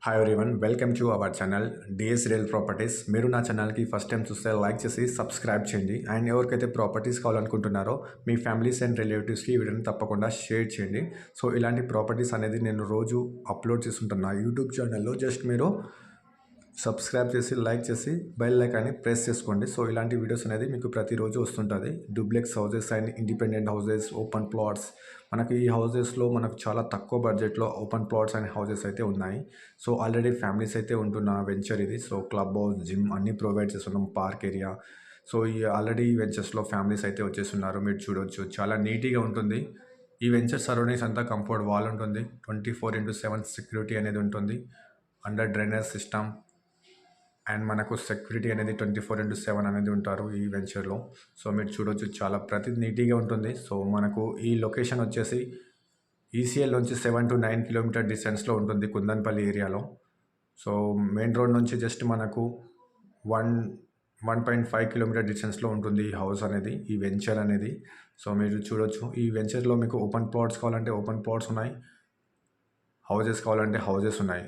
Hi everyone, welcome to our channel DS real properties. మీరు నా ఛానల్కి ఫస్ట్ టైం చూస్తే లైక్ చేసి సబ్స్క్రైబ్ చేయండి. అండ్ ఎవరికైతే ప్రాపర్టీస్ కావాలనుకుంటున్నారో మీ ఫ్యామిలీస్ అండ్ రిలేటివ్స్కి ఈ వీడియోని తప్పకుండా షేర్ చేయండి. సో ఇలాంటి ప్రాపర్టీస్ అనేది నేను రోజు అప్లోడ్ చేస్తుంటున్నా యూట్యూబ్ ఛానల్లో. జస్ట్ మీరు సబ్స్క్రైబ్ చేసి లైక్ చేసి బెల్ ఐకాన్ని ప్రెస్ చేసుకోండి. సో ఇలాంటి వీడియోస్ అనేది మీకు ప్రతిరోజు వస్తుంటుంది. Duplex houses and independent houses, open plots. మనకి ఈ హౌసెస్లో మనకు చాలా తక్కువ బడ్జెట్లో ఓపెన్ ప్లాట్స్ అండ్ హౌసెస్ అయితే ఉన్నాయి. సో ఆల్రెడీ ఫ్యామిలీస్ అయితే ఉంటున్న వెంచర్ ఇది. సో క్లబ్ హౌస్, జిమ్ అన్నీ ప్రొవైడ్ చేస్తున్నాం, పార్క్ ఏరియా. సో ఈ ఆల్రెడీ ఈ వెంచర్స్లో ఫ్యామిలీస్ అయితే వచ్చేస్తున్నారు, మీరు చూడొచ్చు. చాలా నీట్గా ఉంటుంది. ఈ వెంచర్ సరౌండింగ్స్ అంతా కంఫర్ట్ వాల్ ఉంటుంది. 24/7 సెక్యూరిటీ అనేది ఉంటుంది. అండర్ డ్రైనేజ్ సిస్టమ్ అండ్ మనకు సెక్యూరిటీ అనేది 24/7 అనేది ఉంటారు ఈ వెంచర్లో. సో మీరు చూడొచ్చు, చాలా ప్రతి నీట్గా ఉంటుంది. సో మనకు ఈ లొకేషన్ వచ్చేసి ఈసీఎల్ నుంచి 7 to 9 కిలోమీటర్ డిస్టెన్స్లో ఉంటుంది, కుందన్పల్లి ఏరియాలో. సో మెయిన్ రోడ్ నుంచి జస్ట్ మనకు 1.5 కిలోమీటర్ డిస్టెన్స్లో ఉంటుంది ఈ హౌస్ అనేది, ఈ వెంచర్ అనేది. సో మీరు చూడొచ్చు, ఈ వెంచర్లో మీకు ఓపెన్ ప్లాట్స్ కావాలంటే ఓపెన్ ప్లాట్స్ ఉన్నాయి, హౌజెస్ కావాలంటే హౌజెస్ ఉన్నాయి.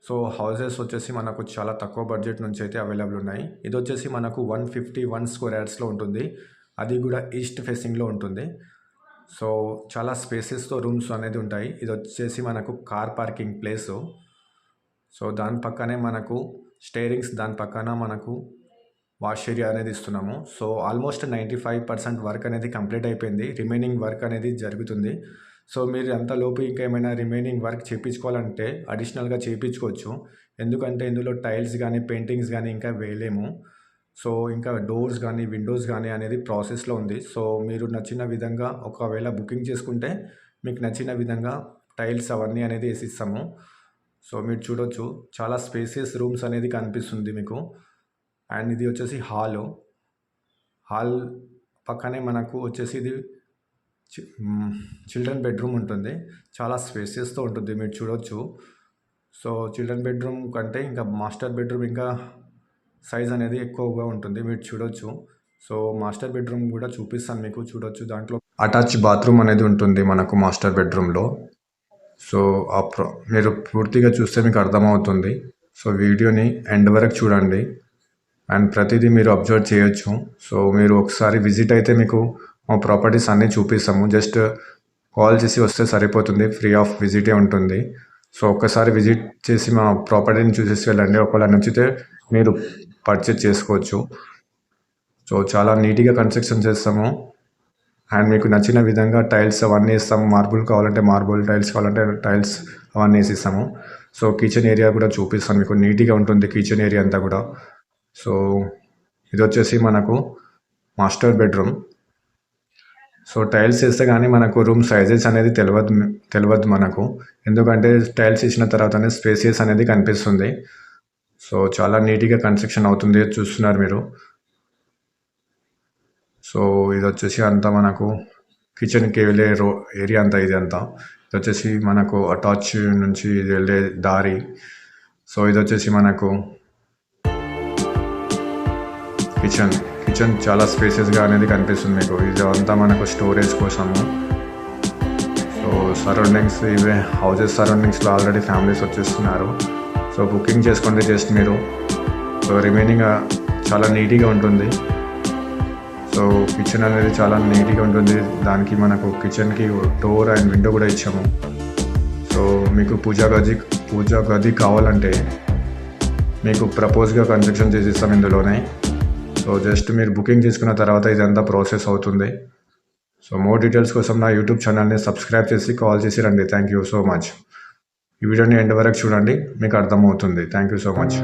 సో హౌజెస్ వచ్చేసి మనకు చాలా తక్కువ బడ్జెట్ నుంచి అయితే అవైలబుల్ ఉన్నాయి. ఇది వచ్చేసి మనకు 151 స్క్వేర్ యార్డ్స్లో ఉంటుంది, అది కూడా ఈస్ట్ ఫేసింగ్లో ఉంటుంది. సో చాలా స్పేసెస్తో రూమ్స్ అనేది ఉంటాయి. ఇది వచ్చేసి మనకు కార్ పార్కింగ్ ప్లేసు. సో దాని పక్కనే మనకు స్టేరింగ్స్, దాని పక్కన మనకు వాష్ ఏరియా అనేది ఇస్తున్నాము. సో ఆల్మోస్ట్ 95% వర్క్ అనేది కంప్లీట్ అయిపోయింది, రిమైనింగ్ వర్క్ అనేది జరుగుతుంది. సో మీరు అంతలోపు ఇంకా ఏమైనా రిమైనింగ్ వర్క్ చేయించుకోవాలంటే అడిషనల్గా చేయించుకోవచ్చు. ఎందుకంటే ఇందులో టైల్స్ కానీ పెయింటింగ్స్ కానీ ఇంకా వేయలేము. సో ఇంకా డోర్స్ కానీ విండోస్ కానీ అనేది ప్రాసెస్లో ఉంది. సో మీరు నచ్చిన విధంగా ఒకవేళ బుకింగ్ చేసుకుంటే మీకు నచ్చిన విధంగా టైల్స్ అవన్నీ అనేది వేసిస్తాము. సో మీరు చూడొచ్చు, చాలా స్పేసియస్ రూమ్స్ అనేది కనిపిస్తుంది మీకు. అండ్ ఇది వచ్చేసి హాల్ పక్కనే మనకు వచ్చేసి ఇది చిల్డ్రన్ బెడ్రూమ్ ఉంటుంది. చాలా స్పేసియస్తో ఉంటుంది, మీరు చూడొచ్చు. సో చిల్డ్రన్ బెడ్రూమ్ కంటే ఇంకా మాస్టర్ బెడ్రూమ్ ఇంకా సైజ్ అనేది ఎక్కువగా ఉంటుంది, మీరు చూడొచ్చు. సో మాస్టర్ బెడ్రూమ్ కూడా చూపిస్తాను మీకు, చూడొచ్చు. దాంట్లో అటాచ్ బాత్రూమ్ అనేది ఉంటుంది మనకు మాస్టర్ బెడ్రూమ్లో. సో మీరు పూర్తిగా చూస్తే మీకు అర్థమవుతుంది. సో వీడియోని ఎండ్ వరకు చూడండి అండ్ ప్రతిదీ మీరు అబ్జర్వ్ చేయొచ్చు. సో మీరు ఒకసారి విజిట్ అయితే మీకు మా ప్రాపర్టీస్ అన్నీ చూపిస్తాము. జస్ట్ కాల్ చేసి వస్తే సరిపోతుంది, ఫ్రీ ఆఫ్ విజిటే ఉంటుంది. సో ఒక్కసారి విజిట్ చేసి మా ప్రాపర్టీని చూసేసి వెళ్ళండి. ఒకవేళ నచ్చితే మీరు పర్చేజ్ చేసుకోవచ్చు. సో చాలా నీట్గా కన్స్ట్రక్షన్ చేస్తాము అండ్ మీకు నచ్చిన విధంగా టైల్స్ అవన్నీ ఇస్తాము. మార్బుల్ కావాలంటే మార్బుల్, టైల్స్ కావాలంటే టైల్స్ అవన్నీ వేసిస్తాము. సో కిచెన్ ఏరియా కూడా చూపిస్తాను మీకు, నీట్గా ఉంటుంది కిచెన్ ఏరియా అంతా కూడా. సో ఇది వచ్చేసి మనకు మాస్టర్ బెడ్రూమ్. సో టైల్స్ వేస్తే కానీ మనకు రూమ్ సైజెస్ అనేది తెలియదు మనకు, ఎందుకంటే టైల్స్ ఇచ్చిన తర్వాతనే స్పేసియస్ అనేది కనిపిస్తుంది. సో చాలా నీట్గా కన్స్ట్రక్షన్ అవుతుంది, చూస్తున్నారు మీరు. సో ఇది వచ్చేసి అంతా మనకు కిచెన్కి వెళ్ళే ఏరియా అంతా, ఇది అంతా. ఇది వచ్చేసి మనకు అటాచ్ నుంచి వెళ్ళే దారి. సో ఇది వచ్చేసి మనకు కిచెన్ చాలా స్పేసెస్గా అనేది కనిపిస్తుంది మీకు. ఇది అంతా మనకు స్టోరేజ్ కోసము. సో సరౌండింగ్స్ ఇవే హౌసెస్ సరౌండింగ్స్లో ఆల్రెడీ ఫ్యామిలీస్ వచ్చేస్తున్నారు. సో బుకింగ్ చేసుకోండి జస్ట్ మీరు. సో రిమైనింగ్ చాలా నీట్గా ఉంటుంది. సో కిచెన్ అనేది చాలా నీట్గా ఉంటుంది. దానికి మనకు కిచెన్కి డోర్ అండ్ విండో కూడా ఇచ్చాము. సో మీకు పూజా గది కావాలంటే మీకు ప్రపోజ్గా కన్స్ట్రక్షన్ చేసిస్తాం ఇందులోనే. సో జస్ట్ మీరు బుకింగ్ చేసుకున్న తర్వాత ఇదంతా ప్రాసెస్ అవుతుంది. సో మోర్ డీటెయిల్స్ కోసం నా యూట్యూబ్ ఛానల్ని సబ్స్క్రైబ్ చేసి కాల్ చేసి రండి. Thank you so much. ఈ వీడియోని ఎండ్ వరకు చూడండి, మీకు అర్థమవుతుంది. Thank you so much.